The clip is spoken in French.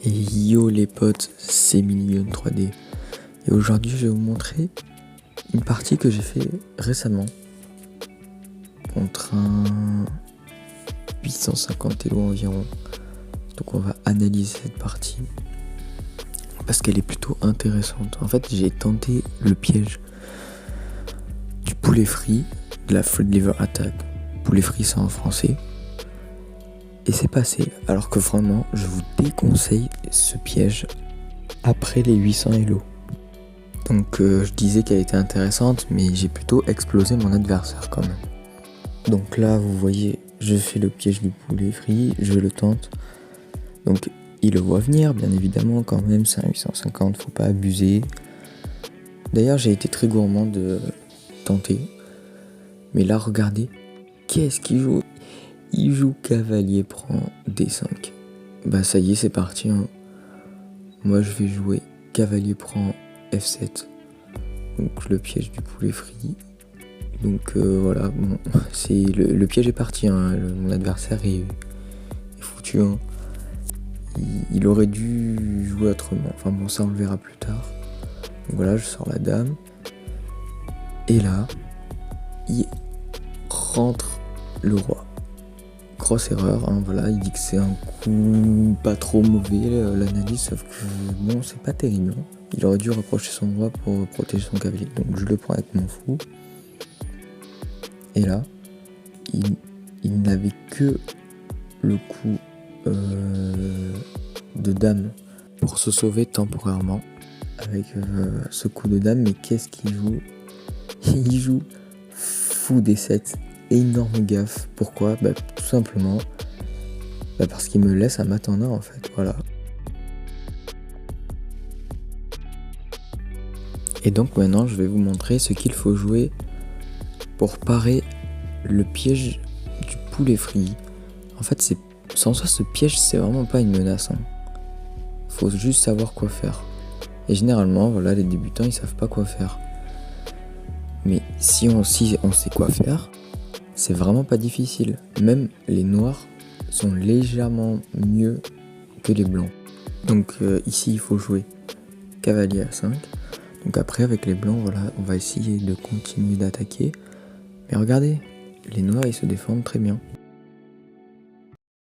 Et yo les potes, c'est Minigun 3D. Et aujourd'hui je vais vous montrer une partie que j'ai fait récemment contre un 850 Elo environ. Donc on va analyser cette partie parce qu'elle est plutôt intéressante. En fait j'ai tenté le piège du poulet frit, de la Fried Liver Attack. Poulet frit c'est en français. Et c'est passé, alors que vraiment, je vous déconseille ce piège après les 800 Elo. Donc je disais qu'elle était intéressante, mais j'ai plutôt explosé mon adversaire quand même. Donc là, vous voyez, je fais le piège du poulet frit, je le tente. Donc il le voit venir, bien évidemment, quand même, c'est un 850, faut pas abuser. D'ailleurs, j'ai été très gourmand de tenter. Mais là, regardez, qu'est-ce qu'il joue ? Il joue cavalier prend D5. Bah ça y est, c'est parti. Hein. Moi je vais jouer cavalier prend F7. Donc le piège du poulet frit. Donc voilà, bon, c'est le piège est parti. Hein. Mon adversaire est foutu. Hein. Il aurait dû jouer autrement. Enfin bon, ça on le verra plus tard. Donc voilà, je sors la dame. Et là, il rentre le roi. Grosse erreur, hein, voilà, il dit que c'est un coup pas trop mauvais l'analyse, sauf que bon, c'est pas terrible. Hein. Il aurait dû rapprocher son roi pour protéger son cavalier. Donc je le prends avec mon fou. Et là, il n'avait que le coup de dame pour se sauver temporairement avec ce coup de dame. Mais qu'est-ce qu'il joue ? Il joue fou D7. Énorme gaffe. Pourquoi ? Bah, tout simplement parce qu'il me laisse à m'attendre en fait. Voilà. Et donc maintenant je vais vous montrer ce qu'il faut jouer pour parer le piège du poulet frit. En fait sans ça ce piège c'est vraiment pas une menace. Hein. Faut juste savoir quoi faire. Et généralement voilà les débutants ils savent pas quoi faire. Mais si on sait quoi faire, c'est vraiment pas difficile. Même les noirs sont légèrement mieux que les blancs. Donc ici il faut jouer cavalier à 5. Donc après avec les blancs voilà, on va essayer de continuer d'attaquer. Mais regardez, les noirs ils se défendent très bien.